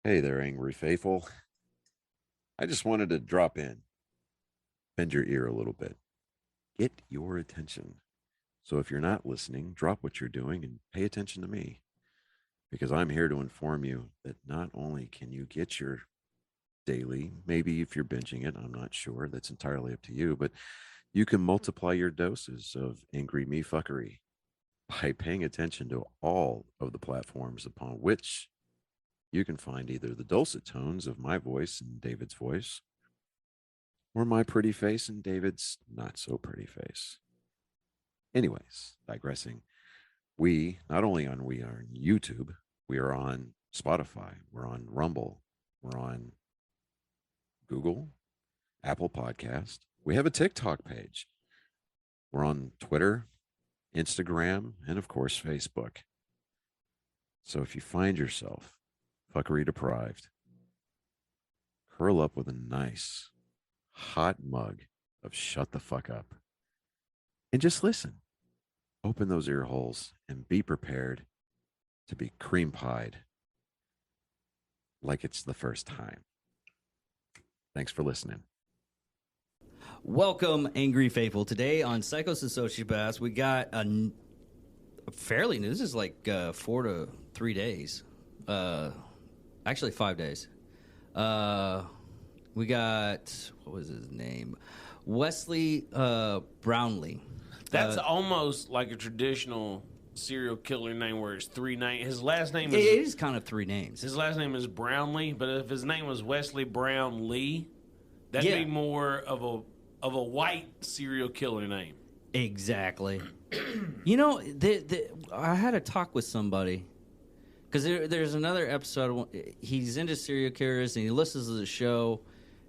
Hey there, angry faithful. I just wanted to drop in, bend your ear a little bit, get your attention. So if you're not listening, drop what you're doing and pay attention to me because I'm here to inform you that not only can you get your daily, maybe if you're binging it, I'm not sure, that's entirely up to you, but you can multiply your doses of angry me fuckery by paying attention to all of the platforms upon which you can find either the dulcet tones of my voice and David's voice or my pretty face and David's not so pretty face. Anyways, digressing, we not only we are on YouTube, we are on Spotify, we're on Rumble, we're on Google, Apple Podcast. We have a TikTok page. We're on Twitter, Instagram, and of course Facebook. So if you find yourself fuckery deprived, curl up with a nice hot mug of shut the fuck up and just listen. Open those ear holes and be prepared to be cream pied like it's the first time. Thanks for listening. Welcome, Angry Faithful. Today on Psychos and Sociopaths, we got a fairly new, this is like 4 to 3 days. Actually, 5 days. We got, what was his name? Wesley Brownlee. That's almost like a traditional serial killer name where it's 3 names. His last name is... It is kind of 3 names. His last name is Brownlee, but if his name was Wesley Brownlee, that'd be more of a white serial killer name. Exactly. You know, I had a talk with somebody, because there's another episode. He's into serial killers, and he listens to the show,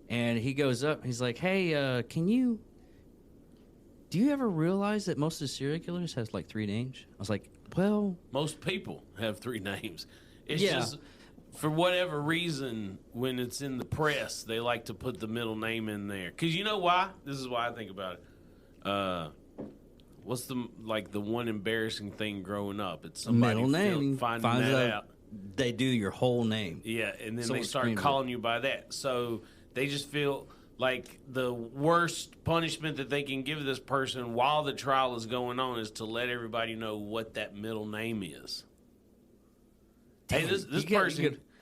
and he goes up, he's like, hey, do you ever realize that most of the serial killers has like 3 names? I was like, well... Most people have 3 names. It's just, for whatever reason, when it's in the press, they like to put the middle name in there. Because you know why? This is why I think about it. What's the one embarrassing thing growing up? It's somebody middle name finding that out. They do your whole name. Yeah, and then Someone they start calling you by that. So they just feel like the worst punishment that they can give this person while the trial is going on is to let everybody know what that middle name is. Damn, hey,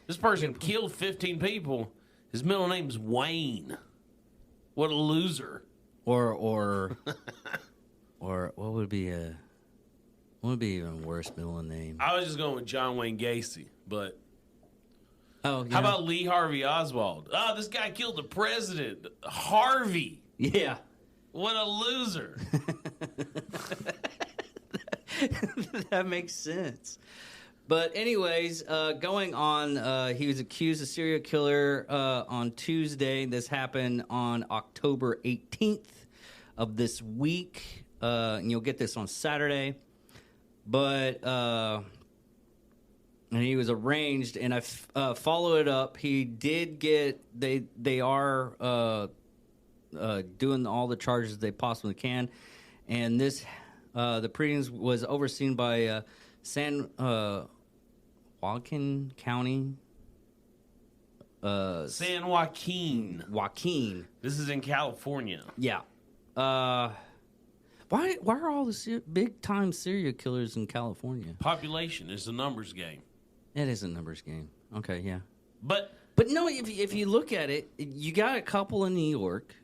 this person killed 15 people. His middle name's Wayne. What a loser. Or what would be even worse middle name? I was just going with John Wayne Gacy, but how about Lee Harvey Oswald? Oh, this guy killed the president. Harvey. Yeah. What a loser. That makes sense. But anyways, going on, he was accused of serial killer on Tuesday. This happened on October 18th of this week. And you'll get this on Saturday. But... and he was arraigned, and I followed it up. He did get they are doing all the charges they possibly can, and this the proceedings was overseen by San Joaquin County. San Joaquin. Joaquin. This is in California. Yeah. Why are all the big time serial killers in California? Population is a numbers game. It is a numbers game. Okay, yeah. But no, if you look at it, you got a couple in New York,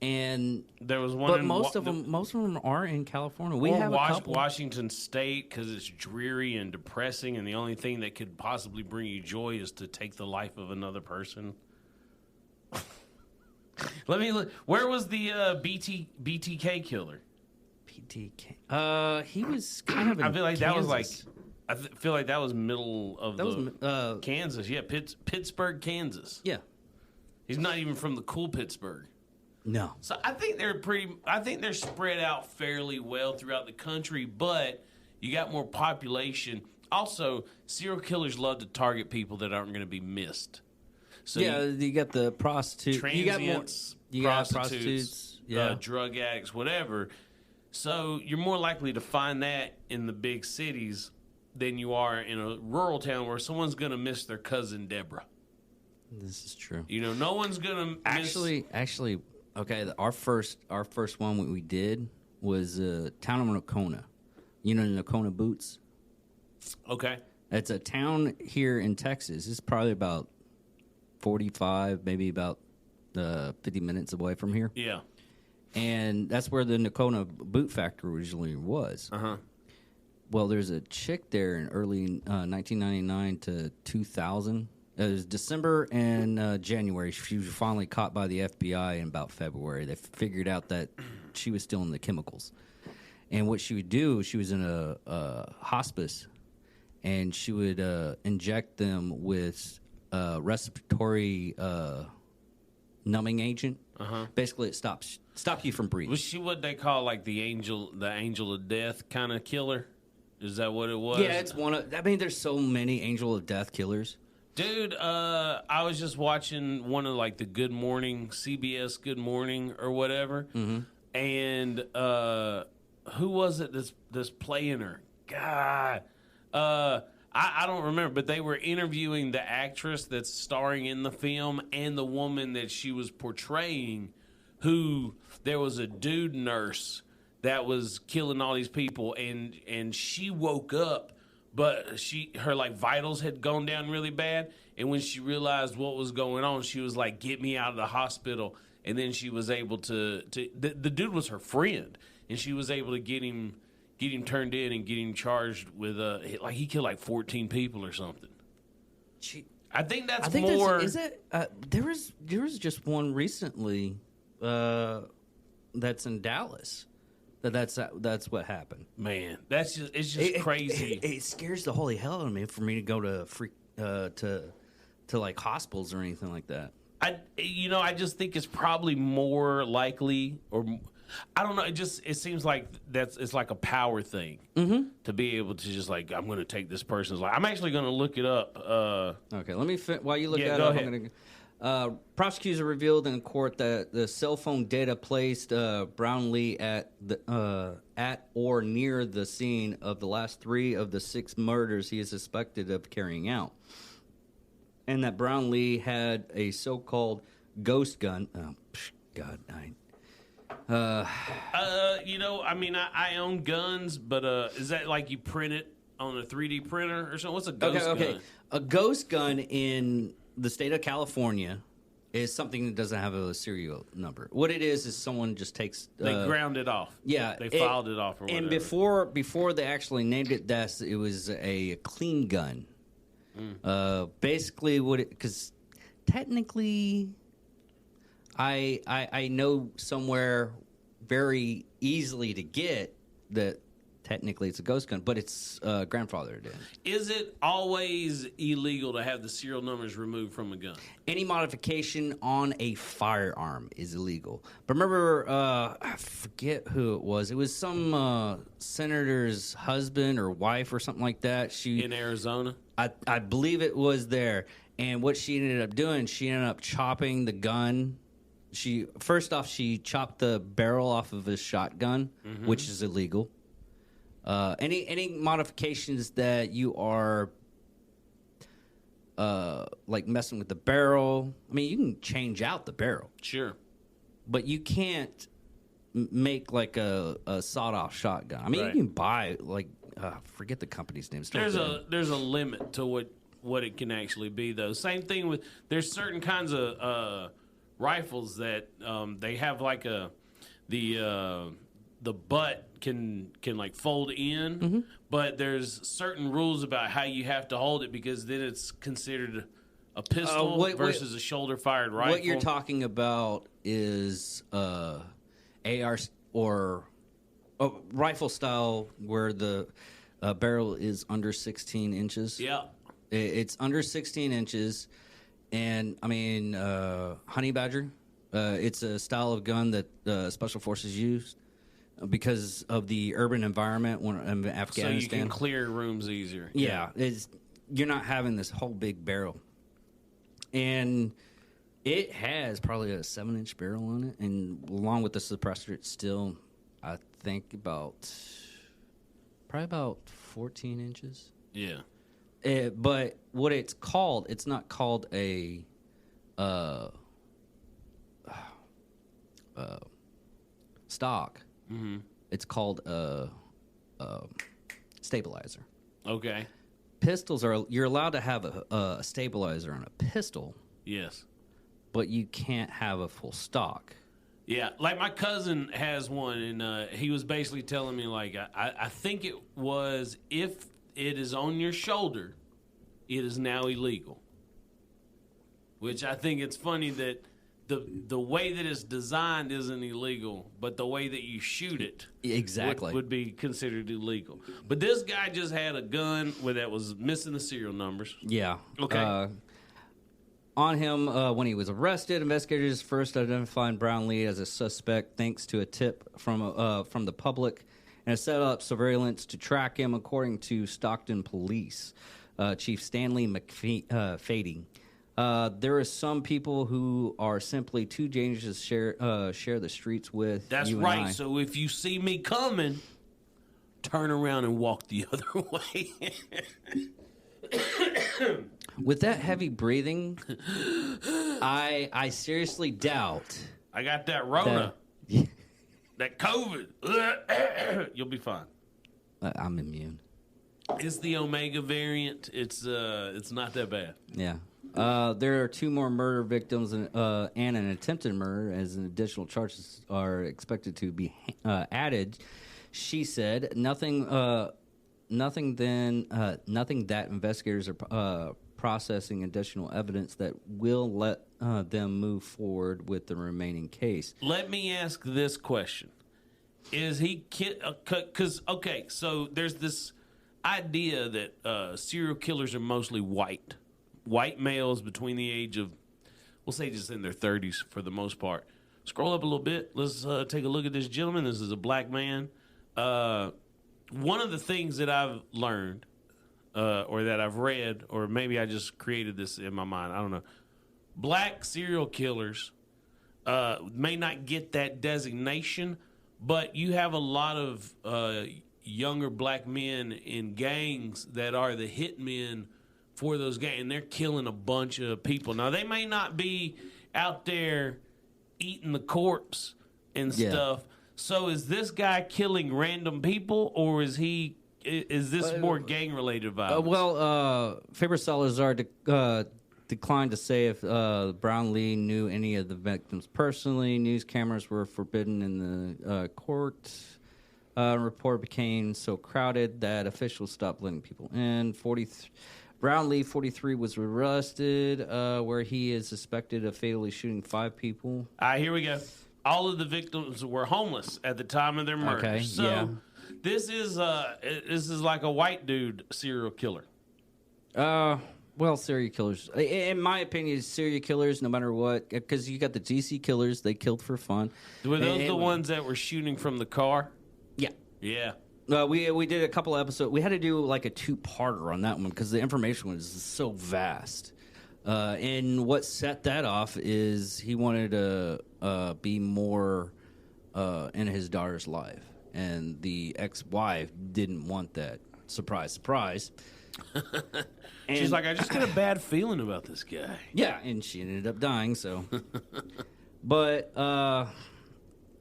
and there was one. But most of them are in California. We have a couple. Washington State, because it's dreary and depressing, and the only thing that could possibly bring you joy is to take the life of another person. Let me look. Where was the BTK killer? BTK. He was kind of. I feel like Kansas. That was like. feel like that was middle of Kansas. Yeah, Pittsburgh, Kansas. Yeah. He's not even from the cool Pittsburgh. No. So I think they're spread out fairly well throughout the country, but you got more population. Also, serial killers love to target people that aren't going to be missed. So yeah, you got the prostitutes. Transients, you got prostitutes, yeah. Drug addicts, whatever. So you're more likely to find that in the big cities than you are in a rural town where someone's going to miss their cousin Deborah. This is true. You know, no one's going to Actually, okay. Our first one we did was town of Nakona. You know Nakona Boots. Okay. It's a town here in Texas. It's probably about 45, maybe about 50 minutes away from here. Yeah. And that's where the Nakona Boot Factory originally was. Uh-huh. Well, there's a chick there in early 1999 to 2000. It was December and January. She was finally caught by the FBI in about February. They figured out that she was still in the chemicals. And what she would do, she was in a hospice, and she would inject them with respiratory numbing agent. Basically, it stops you from breathing. Was she what they call like the angel of death kind of killer? Is that what it was? Yeah, it's one of. I mean, there's so many angel of death killers. Dude, I was just watching one of like the Good Morning, CBS Good Morning or whatever, and who was it that's playing her? God, I don't remember, but they were interviewing the actress that's starring in the film and the woman that she was portraying, who there was a dude nurse that was killing all these people, and she woke up, but her like vitals had gone down really bad, and when she realized what was going on, she was like, "Get me out of the hospital." And then she was able to the dude was her friend, and she was able to get him turned in and get him charged with like he killed like 14 people or something. I think that's more. Is it? There was just one recently that's in Dallas. That's what happened. Man, it's just crazy. It scares the holy hell out of me for me to go to like hospitals or anything like that. I just think it's probably more likely, or I don't know. It seems like it's like a power thing to be able to just like, I'm going to take this person's life. I'm actually going to look it up. Okay, let me while you look that go up. ahead. I'm gonna. Prosecutors revealed in court that the cell phone data placed Brownlee at or near the scene of the last 3 of the 6 murders he is suspected of carrying out, and that Brownlee had a so-called ghost gun. Oh, God, I mean, I own guns, but is that like you print it on a 3D printer or something? What's a ghost gun? Okay. A ghost gun in the state of California is something that doesn't have a serial number. What it is someone just takes... they ground it off. Yeah. They filed it off or whatever. And before they actually named it that, it was a clean gun. Basically, because technically, I know somewhere very easily to get that technically it's a ghost gun, but it's grandfathered in. Is it always illegal to have the serial numbers removed from a gun? Any modification on a firearm is illegal. But remember, I forget who it was. It was some senator's husband or wife or something like that. In Arizona? I believe it was there. And what she ended up doing, she ended up chopping the gun. First off, she chopped the barrel off of his shotgun, which is illegal. Any modifications that you are like messing with the barrel, I mean, you can change out the barrel. Sure. But you can't make like a sawed-off shotgun. I mean, Right. you can buy like forget the company's name. There's a limit to what it can actually be, though. Same thing with there's certain kinds of rifles that they have like the butt can like fold in, but there's certain rules about how you have to hold it because then it's considered a pistol versus a shoulder fired rifle. What you're talking about is AR or rifle style where the barrel is under 16 inches. Yeah. It's under 16 inches. And, I mean, Honey Badger, it's a style of gun that Special Forces use because of the urban environment in Afghanistan. So you can clear rooms easier. Yeah. You're not having this whole big barrel. And it has probably a 7-inch barrel on it. And along with the suppressor, it's still, I think, probably about 14 inches. Yeah. But what it's called, it's not called a stock. Mm-hmm. It's called a stabilizer. Okay. Pistols you're allowed to have a stabilizer on a pistol, Yes. but you can't have a full stock. Yeah, like my cousin has one, and he was basically telling me, like, I think it was, if it is on your shoulder, it is now illegal. Which I think it's funny that the way that it's designed isn't illegal, but the way that you shoot it Exactly would be considered illegal. But this guy just had a gun that was missing the serial numbers. Yeah. Okay. On him, when he was arrested, investigators first identified Brownlee as a suspect thanks to a tip from the public and set up surveillance to track him, according to Stockton Police Chief Stanley McFading. There are some people who are simply too dangerous to share the streets with. That's you right. And I. So if you see me coming, turn around and walk the other way. With that heavy breathing, I seriously doubt I got that Rona, that COVID. You'll be fine. I'm immune. It's the Omega variant. It's not that bad. Yeah. There are 2 more murder victims and an attempted murder, as additional charges are expected to be added. She said nothing that investigators are processing additional evidence that will let them move forward with the remaining case. Let me ask this question: is he because okay, so there's this idea that serial killers are mostly white males between the age of, we'll say, just in their 30s for the most part. Scroll up a little bit. Let's take a look at this gentleman. This is a black man. One of the things that I've learned, or that I've read, or maybe I just created this in my mind, I don't know. Black serial killers may not get that designation, but you have a lot of younger black men in gangs that are the hitmen for those gangs, and they're killing a bunch of people. Now, they may not be out there eating the corpse and stuff. So is this guy killing random people, or is this more gang-related violence? Faber Salazar declined to say if Brownlee knew any of the victims personally. News cameras were forbidden in the court. Report became so crowded that officials stopped letting people in. Brownlee, 43, was arrested, where he is suspected of fatally shooting 5 people. Here we go. All of the victims were homeless at the time of their murder. Okay, so yeah. this is like a white dude serial killer. Well, serial killers, in my opinion, serial killers, no matter what, because you got the GC killers, they killed for fun. Were those the ones that were shooting from the car? Yeah. Yeah. We did a couple episodes. We had to do like a 2-parter on that one because the information was so vast. And what set that off is he wanted to be more in his daughter's life. And the ex-wife didn't want that. Surprise, surprise. She's like, I just get a bad feeling about this guy. Yeah, and she ended up dying, so. But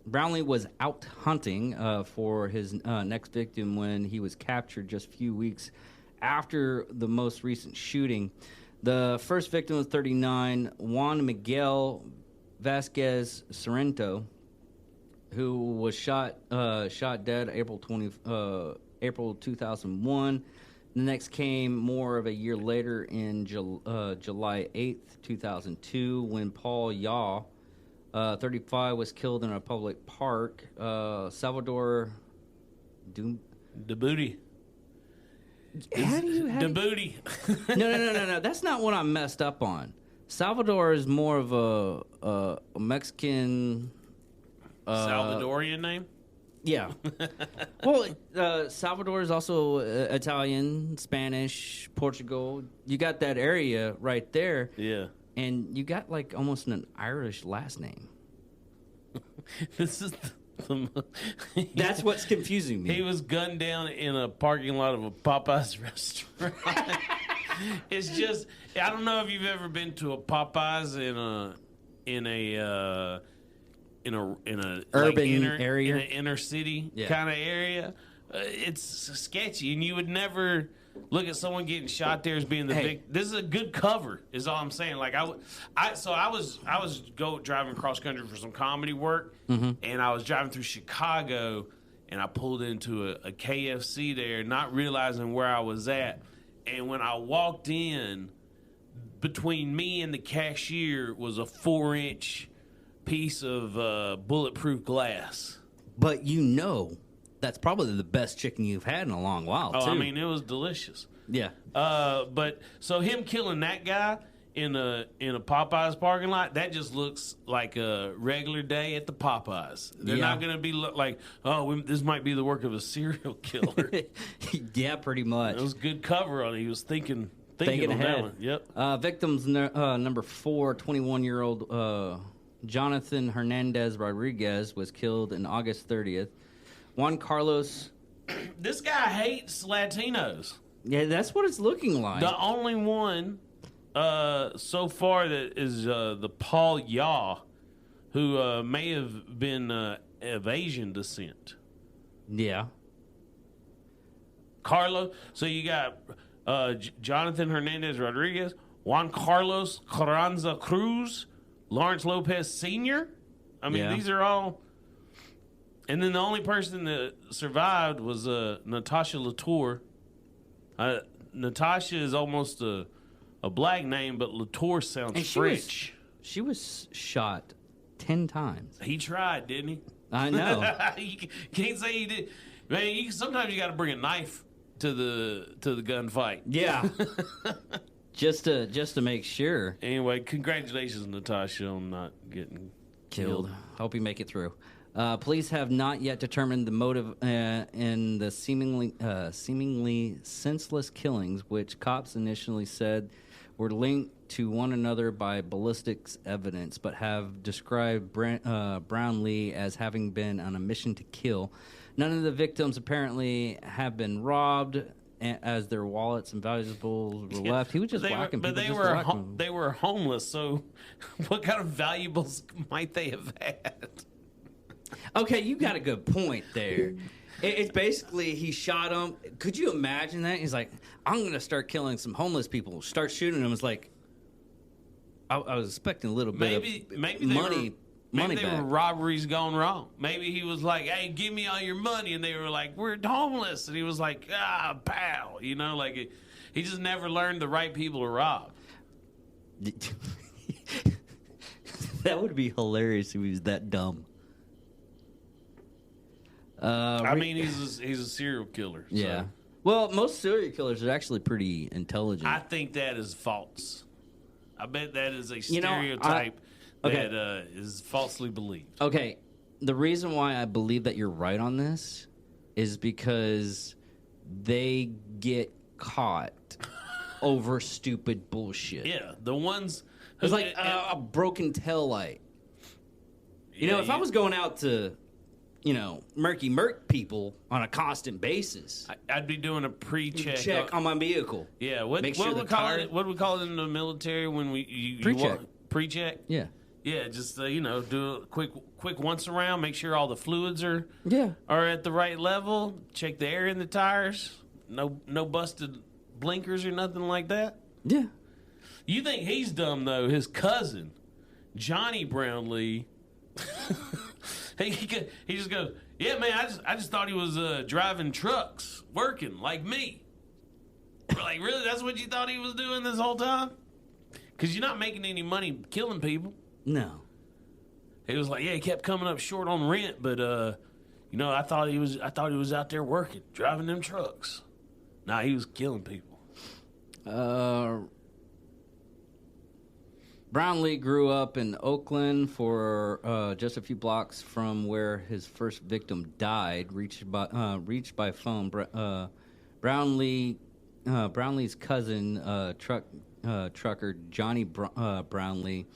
Brownlee was out hunting for his next victim when he was captured just a few weeks after the most recent shooting. The first victim was 39, Juan Miguel Vasquez Sorrento, who was shot dead April 2001. The next came more of a year later in July 8th, 2002, when Paul Yaw, 35, was killed in a public park. Salvador DeBooty. DeBooty. No. That's not what I'm messed up on. Salvador is more of a Mexican. Salvadorian name? Yeah. Well, Salvador is also Italian, Spanish, Portugal. You got that area right there. Yeah. And you got like almost an Irish last name. This is That's what's confusing me. He was gunned down in a parking lot of a Popeyes restaurant. It's just, I don't know if you've ever been to a Popeyes in a Urban like area, in an inner city kind of area. It's sketchy, and you would never look at someone getting shot there as being the big. This is a good cover, is all I'm saying. Like I was driving cross country for some comedy work, and I was driving through Chicago, and I pulled into a KFC there, not realizing where I was at. And when I walked in, between me and the cashier was a 4-inch piece of bulletproof glass. But that's probably the best chicken you've had in a long while, too. I mean, it was delicious. Yeah. But so him killing that guy in a Popeyes parking lot, that just looks like a regular day at the Popeyes. They're not going to be like, this might be the work of a serial killer. Yeah, pretty much. It was good cover on it. He was thinking on ahead. that one. Yep. Victims number 4, 21-year-old Jonathan Hernandez Rodriguez was killed on August 30th. Juan Carlos. This guy hates Latinos. Yeah, that's what it's looking like. The only one so far that is the Paul Yaw, who may have been of Asian descent. Yeah. Carlos. So you got Jonathan Hernandez Rodriguez, Juan Carlos Carranza Cruz, Lawrence Lopez Sr. I mean, these are all. And then the only person that survived was Natasha Latour. Natasha is almost a black name, but Latour sounds French. She was shot 10 times. He tried, didn't he? I know. You can't say he did. Man, sometimes you got to bring a knife to the gunfight. Yeah. just to make sure. Anyway, congratulations, Natasha, on not getting killed. Hope you make it through. Police have not yet determined the motive in the seemingly senseless killings, which cops initially said were linked to one another by ballistics evidence, but have described Brownlee as having been on a mission to kill. None of the victims apparently have been robbed, as their wallets and valuables were left. He was just whacking people. But they were homeless, so what kind of valuables might they have had? Okay, you got a good point there. It's basically he shot him. Could you imagine that? He's like, I'm going to start killing some homeless people. Start shooting them. It's like, I was expecting a little bit of money. Maybe they were robberies gone wrong. Maybe he was like, hey, give me all your money. And they were like, we're homeless. And he was like, pal. You know, like he just never learned the right people to rob. That would be hilarious if he was that dumb. I mean, he's a serial killer. Yeah. So. Well, most serial killers are actually pretty intelligent. I think that is false. I bet that is a stereotype that is falsely believed. Okay. The reason why I believe that you're right on this is because they get caught over stupid bullshit. Yeah, the ones... It's like a broken taillight. If I was going out to... murky people on a constant basis. I'd be doing a pre-check on my vehicle. Yeah, what do we call it in the military when you pre-check? Pre-check. Yeah. Yeah, just do a quick once around, make sure all the fluids are at the right level. Check the air in the tires. No busted blinkers or nothing like that. Yeah. You think he's dumb though? His cousin, Johnny Brownlee. He just goes, yeah, man. I just thought he was driving trucks, working like me. We're like, really? That's what you thought he was doing this whole time? Because you're not making any money killing people. No. He was like, yeah, he kept coming up short on rent, but I thought he was out there working, driving them trucks. Nah, he was killing people. Brownlee grew up in Oakland for just a few blocks from where his first victim died. Reached by phone. Brownlee's cousin, trucker Johnny Brownlee,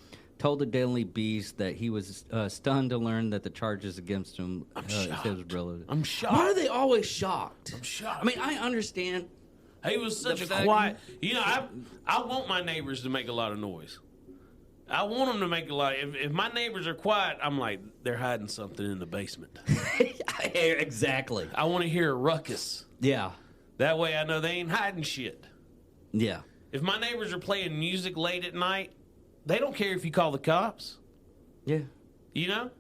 told the Daily Beast that he was stunned to learn that the charges against him his relative. I'm shocked. Why are they always shocked? I'm shocked. I mean, I understand. He was such a fact- quiet. You know, I want my neighbors to make a lot of noise. I want them to make a lot. If my neighbors are quiet, I'm like, they're hiding something in the basement. Exactly. I want to hear a ruckus. Yeah. That way I know they ain't hiding shit. Yeah. If my neighbors are playing music late at night, they don't care if you call the cops. Yeah. You know?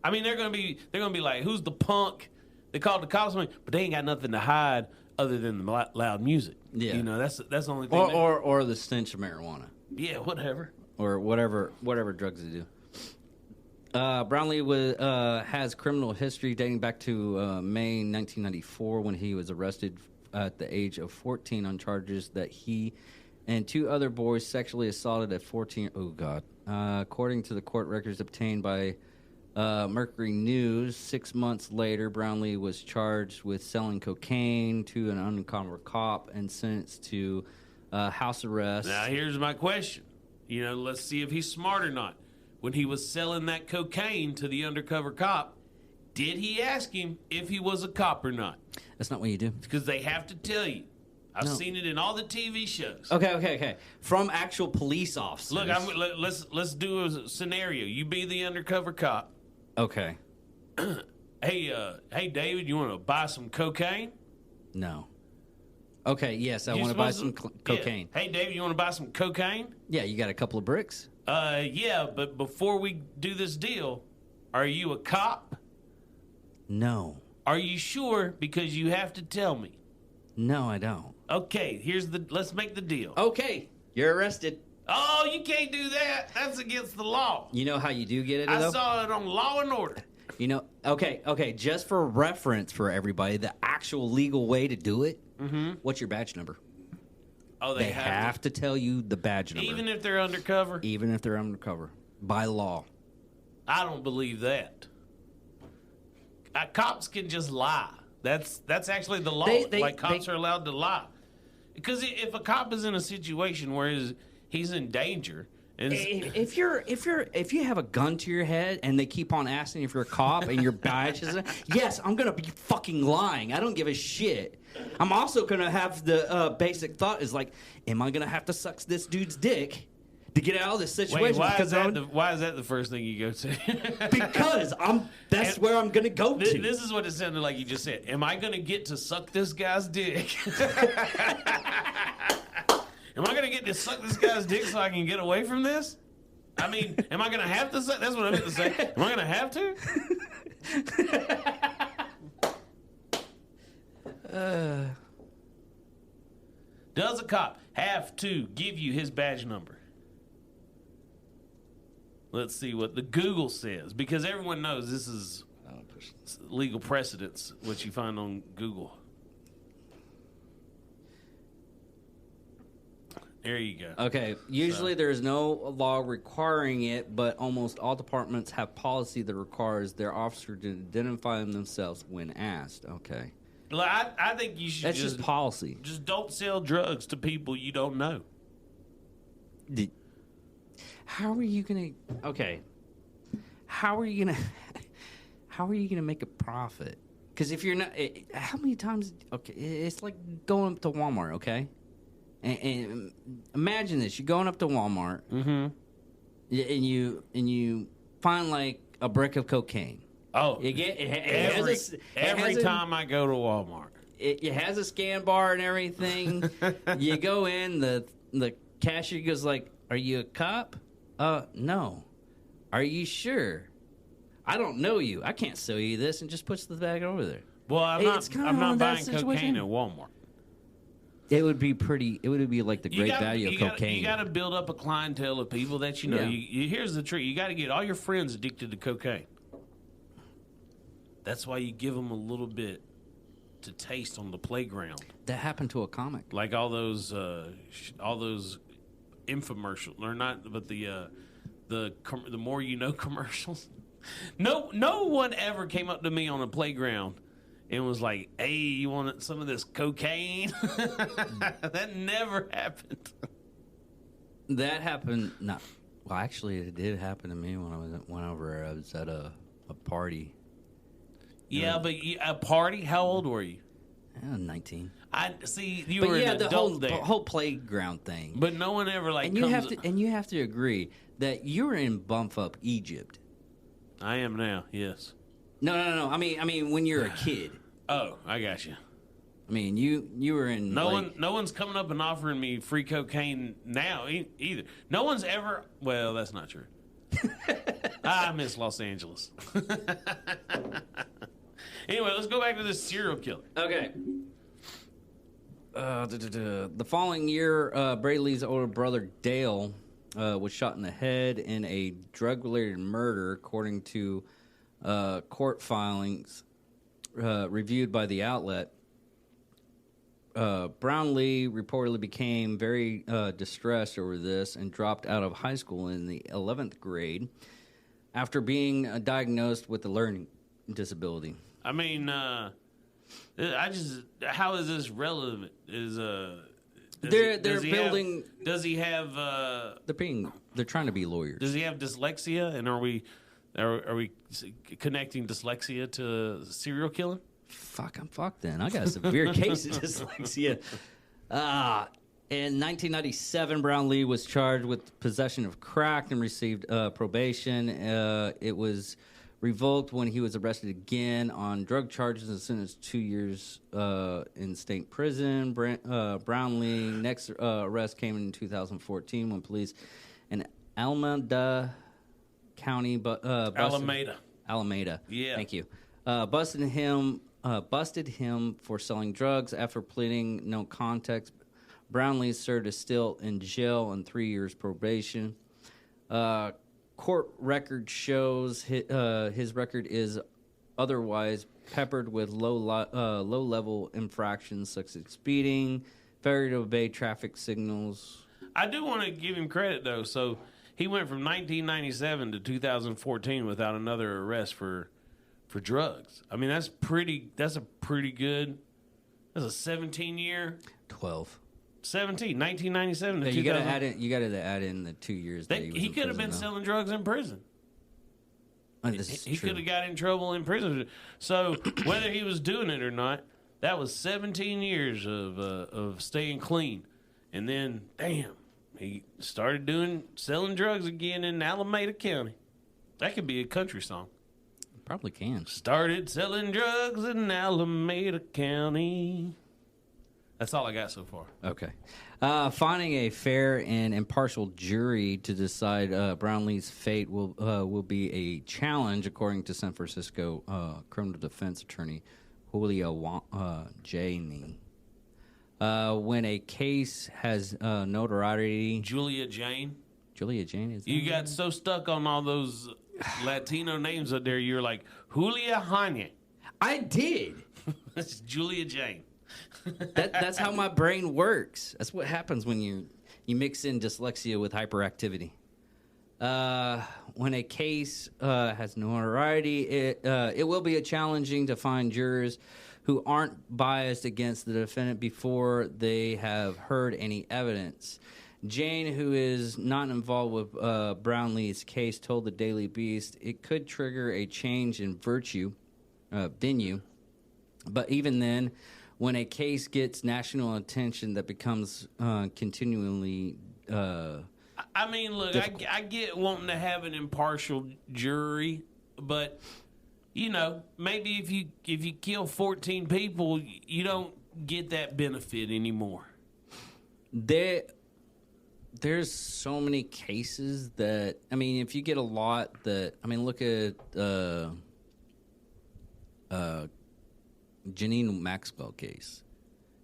I mean, they're gonna be like, who's the punk? They called the cops on me, but they ain't got nothing to hide other than the loud music. Yeah. You know, that's the only thing. Or the stench of marijuana. Yeah, whatever. Or whatever drugs they do. Brownlee has criminal history dating back to May 1994 when he was arrested at the age of 14 on charges that he and 2 other boys sexually assaulted at 14. Oh, God. According to the court records obtained by Mercury News, 6 months later, Brownlee was charged with selling cocaine to an undercover cop and sentenced to house arrest. Now, here's my question. You know, let's see if he's smart or not. When he was selling that cocaine to the undercover cop, did he ask him if he was a cop or not? That's not what you do. Because they have to tell you. I've No. seen it in all the TV shows. Okay. From actual police officers. Look, let's do a scenario. You be the undercover cop. Okay. Hey, David, you want to buy some cocaine? No. Okay, yes, I You want to buy supposed some Yeah. cocaine. Hey, David, you want to buy some cocaine? Yeah, you got a couple of bricks? Yeah, but before we do this deal, are you a cop? No. Are you sure? Because you have to tell me. No, I don't. Okay, let's make the deal. Okay, you're arrested. Oh, you can't do that. That's against the law. You know how you do get it, I though? saw it on Law and Order. You know, okay, just for reference for everybody, the actual legal way to do it, what's your badge number? Oh, They have to tell you the badge number. Even if they're undercover? Even if they're undercover. By law. I don't believe that. Cops can just lie. That's actually the law. Cops are allowed to lie. Because if a cop is in a situation where he's in danger, and If you have a gun to your head and they keep on asking if you're a cop and your badge is yes, I'm gonna be fucking lying. I don't give a shit. I'm also gonna have the basic thought is like, am I gonna have to suck this dude's dick to get out of this situation? why is that the first thing you go to? Because that's where I'm gonna go to. This is what it sounded like you just said. Am I gonna get to suck this guy's dick? Am I going to get to suck this guy's dick so I can get away from this? I mean, am I going to have to suck? That's what I meant to say. Am I going to have to? Does a cop have to give you his badge number? Let's see what the Google says, because everyone knows this is legal precedence, what you find on Google. There you go. Okay, usually there is no law requiring it, but almost all departments have policy that requires their officer to identify themselves when asked. Okay. Well, I think you should That's just policy. Just don't sell drugs to people you don't know. How are you gonna? Okay. How are you gonna make a profit? Because if you're not, how many times? Okay, it's like going up to Walmart. Okay, and imagine this: you're going up to Walmart, and you find like a brick of cocaine. Oh, you get every time I go to Walmart. It has a scan bar and everything. You go in, the cashier goes like, "Are you a cop?" No. Are you sure? I don't know you. I can't sell you this, and just puts the bag over there. Well, I'm not buying situation. cocaine at Walmart. It would be like the great value of cocaine. You got to build up a clientele of people that you know. Yeah. Here's the trick: you got to get all your friends addicted to cocaine. That's why you give them a little bit to taste on the playground. That happened to a comic. Like all those infomercials, or not, but the more you know commercials. No one ever came up to me on a playground and was like, "Hey, you want some of this cocaine?" That never happened. That happened. No. Well, actually, it did happen to me when I was at a party. Yeah, but a party? How old were you? 19. I see you But were yeah, an the adult there. whole playground thing. But no one ever and you have to agree that you were in bumfuck Egypt. I am now. Yes. No. I mean, when you're a kid. Oh, I got you. I mean, you were in. No one's coming up and offering me free cocaine now either. No one's ever. Well, that's not true. I miss Los Angeles. Anyway, let's go back to this serial killer. Okay. The following year, Brayley's older brother Dale was shot in the head in a drug-related murder, according to court filings reviewed by the outlet. Brownlee reportedly became very distressed over this and dropped out of high school in the 11th grade after being diagnosed with a learning disability. I mean, how is this relevant? They're building. Does he have? They're trying to be lawyers. Does he have dyslexia? And are we connecting dyslexia to serial killing? I'm fucked then. I got a severe case of dyslexia. In 1997, Brownlee was charged with possession of crack and received probation. It was revoked when he was arrested again on drug charges and sentenced 2 years in state prison. Brownlee next arrest came in 2014 when police in Alameda County, Alameda. Yeah. Thank you. Busted him for selling drugs after pleading no contest. Brownlee served as still in jail and 3 years probation. Court record shows his record is otherwise peppered with low-level infractions such as speeding, failure to obey traffic signals. I do want to give him credit, though. So he went from 1997 to 2014 without another arrest for drugs. I mean, that's a pretty good. That's a 17-year. 12. 1997 to 2000. You got to add in the 2 years. That he could have been selling drugs in prison. He could have got in trouble in prison. So whether he was doing it or not, that was 17 years of staying clean, and then he started selling drugs again in Alameda County. That could be a country song. Probably can. Started selling drugs in Alameda County. That's all I got so far. Okay. Finding a fair and impartial jury to decide Brownlee's fate will be a challenge, according to San Francisco criminal defense attorney Julio Janey. When a case has notoriety... Julia Jane is... You got so stuck on all those Latino names up there, you're like, Julia Hanya. I did. That's Julia Jane. That's how my brain works. That's what happens when you mix in dyslexia with hyperactivity. When a case has notoriety, it will be challenging to find jurors who aren't biased against the defendant before they have heard any evidence. Jane, who is not involved with Brownlee's case, told the Daily Beast it could trigger a change in venue. But even then, when a case gets national attention, that becomes continually. I mean, look, I get wanting to have an impartial jury, but maybe if you kill 14 people, you don't get that benefit anymore. There's so many cases that, I mean, if you get a lot that, I mean, look at Janine Maxwell case.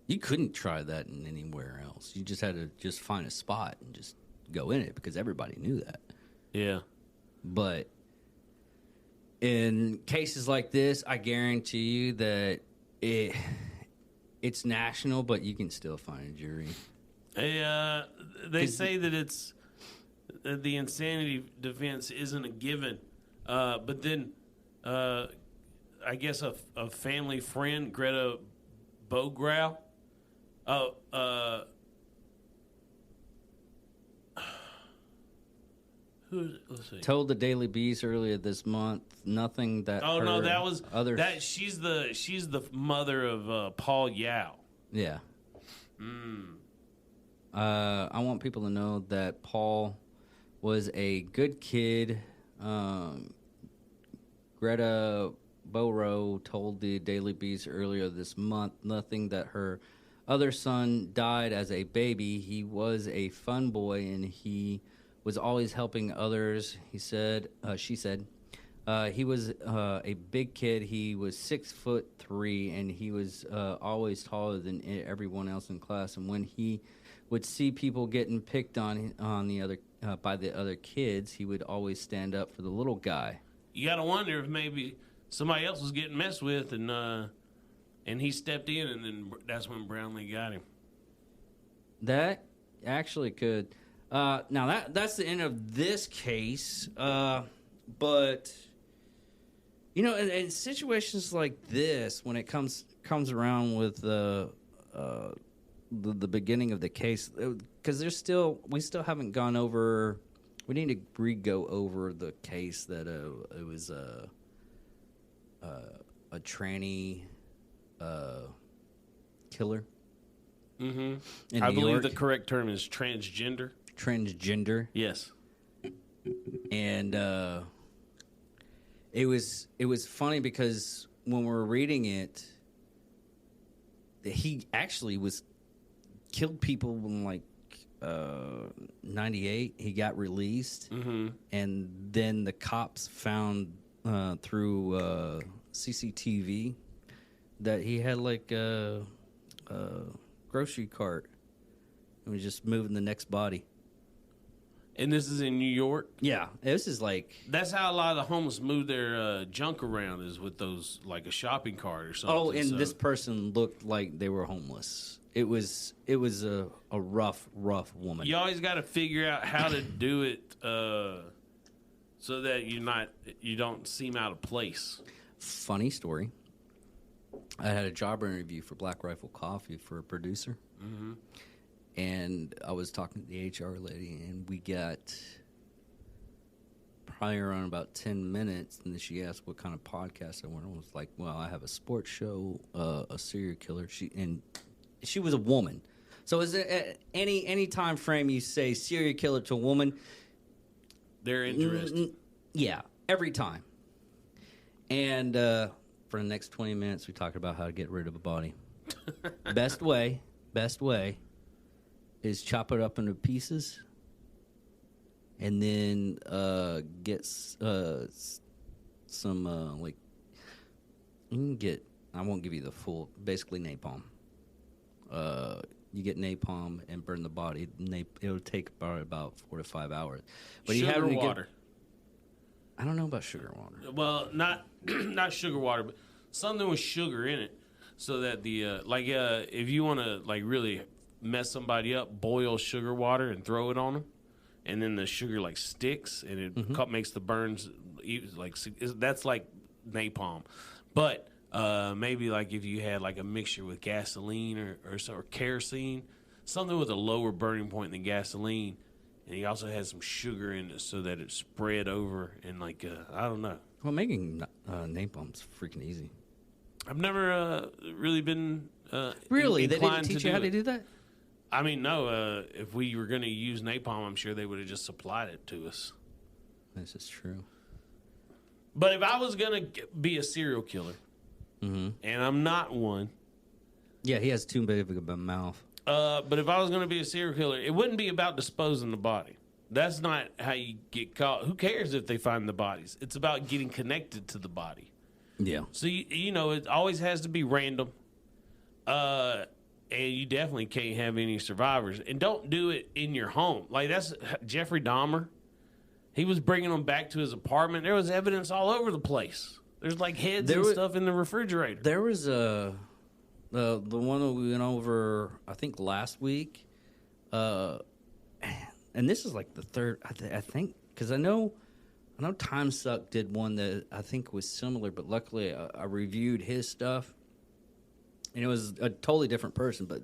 You couldn't try that in anywhere else. You just had to just find a spot and just go in it because everybody knew that. Yeah. But in cases like this, I guarantee you that it's national, but you can still find a jury. They say that it's the insanity defense isn't a given, but then I guess a family friend, Greta Bogrow, Let's see. Told the Daily Beast earlier this month nothing that. Oh no, her that was other. that. She's the mother of Paul Yao. Yeah. I want people to know that Paul was a good kid. Greta Boro told the Daily Beast earlier this month nothing that her other son died as a baby. He was a fun boy and he was always helping others. She said, he was a big kid. He was 6'3", and he was always taller than everyone else in class. And when he would see people getting picked on the other by the other kids, he would always stand up for the little guy. You got to wonder if maybe somebody else was getting messed with, and he stepped in, and then that's when Brownlee got him. That actually could. Now that's the end of this case. But you know, in situations like this, when it comes around with the beginning of the case, because we still haven't gone over. We need to go over the case that it was a tranny killer. Mm-hmm. I believe the correct term is transgender. Transgender. Yes. And it was funny because when we were reading it, he actually killed people in like 98. He got released, and then the cops found through CCTV that he had like a grocery cart and was just moving the next body. And this is in New York? Yeah, this is like... That's how a lot of the homeless move their junk around, is with those, like a shopping cart or something. Oh, and this person looked like they were homeless. It was a rough woman. You always got to figure out how to do it so that you don't seem out of place. Funny story. I had a job interview for Black Rifle Coffee for a producer. Mm-hmm. And I was talking to the HR lady, and we got probably around about 10 minutes, and then she asked what kind of podcast I went on. I was like, well, I have a sports show, a serial killer. She was a woman. So is there any time frame you say serial killer to a woman, they're interested. Yeah, every time. And for the next 20 minutes, we talked about how to get rid of a body. Best way is chop it up into pieces and then get some like, you can get, I won't give you the full, basically napalm. You get napalm and burn the body. It'll take about 4 to 5 hours. But sugar water. I don't know about sugar water. Well, not sugar water, but something with sugar in it, so that the if you want to like really mess somebody up, boil sugar water and throw it on them, and then the sugar like sticks and it makes the burns like that's like napalm. But maybe like if you had like a mixture with gasoline or kerosene, something with a lower burning point than gasoline, and he also had some sugar in it so that it spread over and like I don't know. Well, making napalm's freaking easy. I've never really been really. They didn't inclined teach you how to do that. I mean, no. If we were going to use napalm, I'm sure they would have just supplied it to us. This is true. But if I was going to be a serial killer, and I'm not one. Yeah, he has too big of a mouth. But if I was going to be a serial killer, it wouldn't be about disposing the body. That's not how you get caught. Who cares if they find the bodies? It's about getting connected to the body. Yeah. So, you know, it always has to be random. And you definitely can't have any survivors. And don't do it in your home. Like, that's Jeffrey Dahmer. He was bringing them back to his apartment. There was evidence all over the place. There's, like, heads and stuff in the refrigerator. There was the one that we went over, I think, last week. And this is, like, the third, I think, because I know Time Suck did one that I think was similar, but luckily I reviewed his stuff. And it was a totally different person, but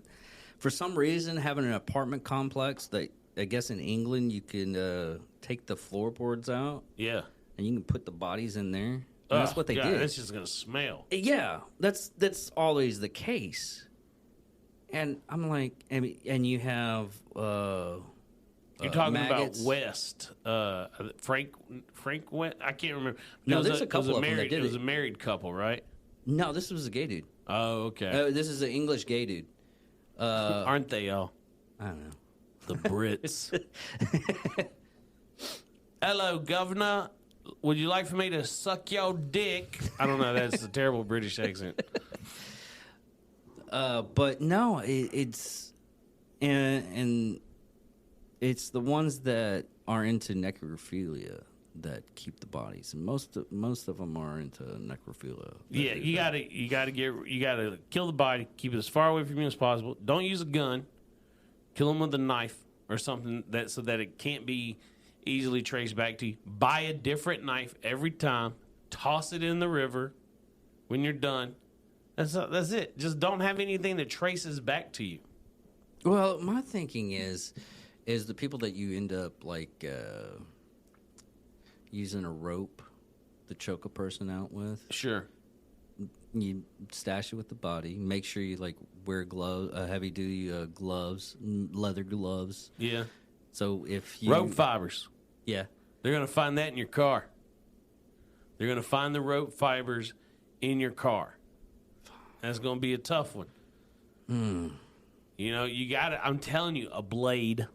for some reason, having an apartment complex that I guess in England you can take the floorboards out Yeah. and you can put the bodies in there. And that's what they did. It's just gonna smell. Yeah, that's always the case. And I'm like, and you have You're talking maggots. about West, Frank West. I can't remember. No, there's a couple of them that did It was it. a married couple, right? No, this was a gay dude. Oh, okay. This is an English gay dude. Aren't they all? I don't know. The Brits. Hello, Governor. Would you like for me to suck your dick? I don't know. That's a terrible British accent. But no, it's and it's the ones that are into necrophilia that keep the bodies, and most of them are into necrophilia. Yeah, you gotta kill the body, keep it as far away from you as possible. Don't use a gun. Kill them with a knife or something so that it can't be easily traced back to you. Buy a different knife every time. Toss it in the river when you're done. That's it. Just don't have anything that traces back to you. Well, my thinking is the people that you end up like using a rope to choke a person out with. Sure. You stash it with the body. Make sure you like wear gloves, heavy duty gloves, leather gloves. Yeah. So if you Rope fibers. yeah, They're going to find that in your car. They're going to find the rope fibers in your car. That's going to be a tough one. You know, you got to, I'm telling you, a blade.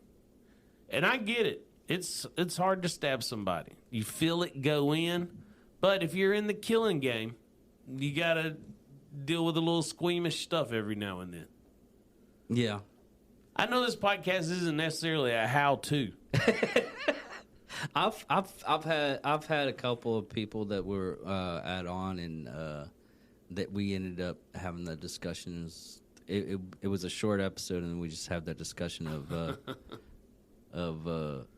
And I get it. It's hard to stab somebody. You feel it go in. But if you're in the killing game, you got to deal with a little squeamish stuff every now and then. yeah. I know this podcast isn't necessarily a how-to. I've had a couple of people that were add on and that we ended up having that discussions. It was a short episode and we just had that discussion of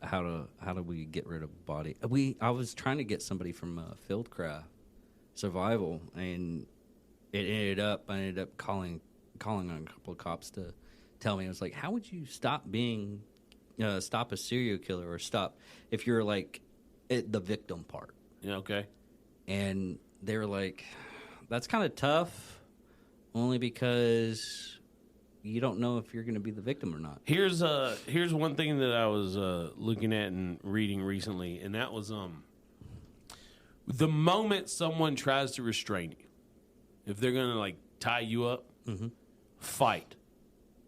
how do we get rid of a body. I was trying to get somebody from Fieldcraft Survival, and I ended up calling on a couple of cops to tell me. I was like, how would you stop a serial killer, or stop if you're like the victim part? Yeah, okay. And they were like, that's kind of tough, only because you don't know if you're going to be the victim or not. Here's one thing that I was looking at and reading recently, and that was the moment someone tries to restrain you, if they're gonna like tie you up, fight.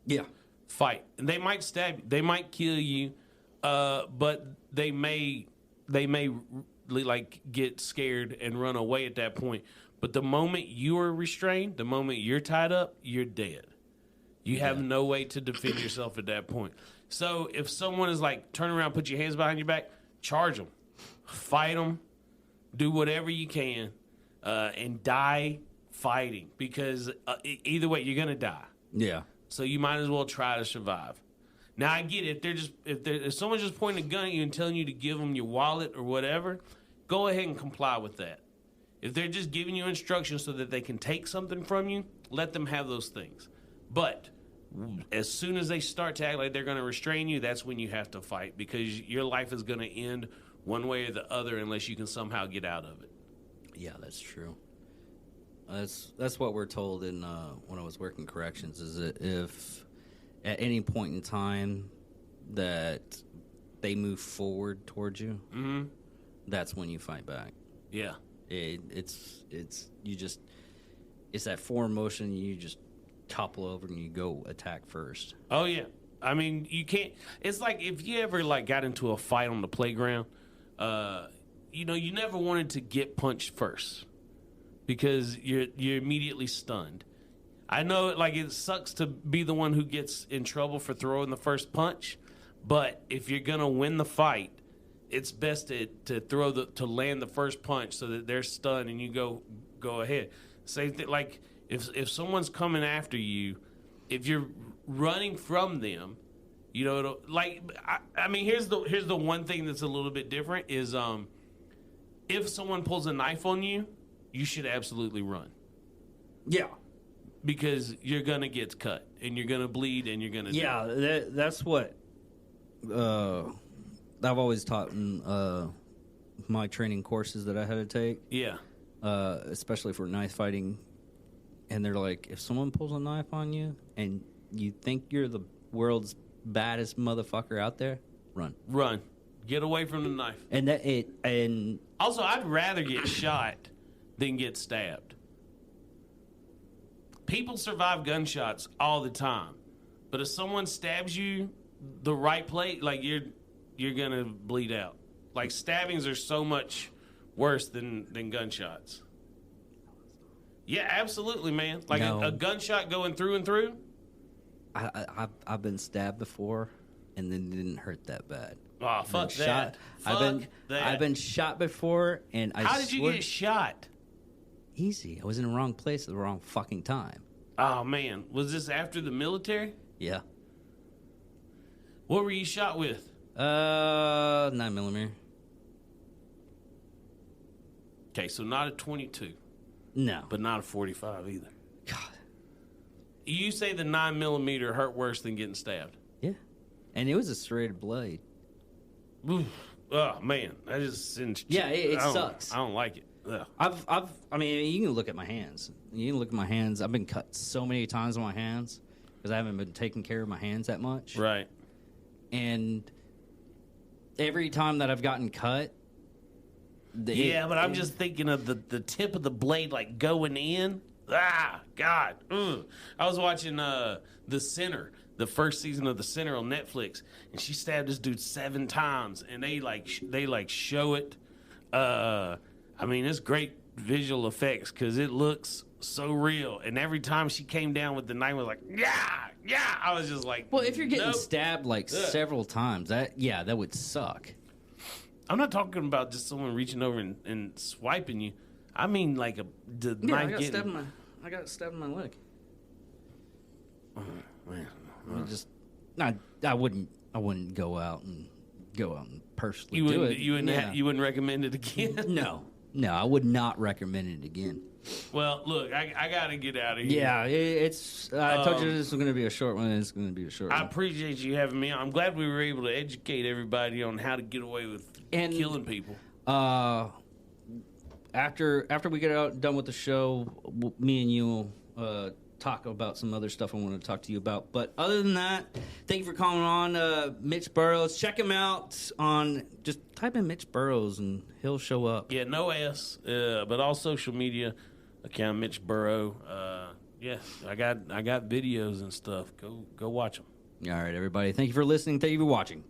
Yeah. Fight. And they might stab you, they might kill you, but they may like get scared and run away at that point. But the moment you are restrained, the moment you're tied up, you're dead. You have no way to defend yourself at that point. So if someone is like, turn around, put your hands behind your back, charge them, fight them, do whatever you can, and die fighting, because either way you're gonna die. Yeah. So you might as well try to survive. Now I get it. If someone's just pointing a gun at you and telling you to give them your wallet or whatever, go ahead and comply with that. If they're just giving you instructions so that they can take something from you, let them have those things. But as soon as they start to act like they're going to restrain you, that's when you have to fight, because your life is going to end one way or the other unless you can somehow get out of it. Yeah, that's true. That's what we're told in when I was working corrections, is that if at any point in time that they move forward towards you, that's when you fight back. Yeah. It's that forward motion. You just topple over and you go attack first. Oh yeah. I mean, you can't. It's like if you ever like got into a fight on the playground, you never wanted to get punched first because you're immediately stunned. I know, like, it sucks to be the one who gets in trouble for throwing the first punch, but if you're gonna win the fight, it's best to land the first punch so that they're stunned and you go ahead. Same thing, like if someone's coming after you, if you're running from them, I mean, here's the one thing that's a little bit different is if someone pulls a knife on you, you should absolutely run. Yeah. Because you're gonna get cut and you're gonna bleed and you're gonna die. That's what I've always taught in my training courses that I had to take, Yeah. especially for knife fighting. And they're like, if someone pulls a knife on you and you think you're the world's baddest motherfucker out there, run. Run. Get away from the knife. And Also, I'd rather get shot than get stabbed. People survive gunshots all the time. But if someone stabs you the right place, like you're gonna bleed out. Like stabbings are so much worse than gunshots. Yeah, absolutely, man. Like No. a gunshot going through and through. I've been stabbed before, and then it didn't hurt that bad. Oh, fuck Been that. Shot. That. I've been shot before, and How did you get shot? Easy. I was in the wrong place at the wrong fucking time. Oh man, was this after the military? Yeah. What were you shot with? 9mm. Okay, so not a 22, No. but not a 45 either. God. You say the 9mm hurt worse than getting stabbed? Yeah. And it was a serrated blade. Oof. Oh man, that just sends. Yeah, it I don't- sucks. I don't like it. Ugh. I mean, you can look at my hands. You can look at my hands. I've been cut so many times on my hands because I haven't been taking care of my hands that much. Right. And every time that I've gotten cut, Yeah, but I'm just thinking of the tip of the blade like going in. Ah, God. Ugh. I was watching The Sinner, the first season of The Sinner on Netflix, and she stabbed this dude 7 times, and they show it. I mean, it's great visual effects because it looks so real. And every time she came down with the knife, I was like, yeah. I was just like, Well, if you're getting nope. stabbed like several times, that would suck. I'm not talking about just someone reaching over and swiping you. I mean, like the knife getting. I got stabbed in my leg. Man. I wouldn't go out and personally You do wouldn't, it. you wouldn't recommend it again? No, I would not recommend it again. Well, look, I got to get out of here. Yeah, it's. I told you this was going to be a short one. It's going to be a short I one. appreciate you having me on. I'm glad we were able to educate everybody on how to get away with killing people. After we get done with the show, me and you will talk about some other stuff I want to talk to you about. But other than that, thank you for calling on, Mitch Burrows. Check him out on, just type in Mitch Burrows and he'll show up. Yeah, no S, but all social media account Mitch Burrow. Yeah, I got videos and stuff. Go watch them. All right, everybody. Thank you for listening. Thank you for watching.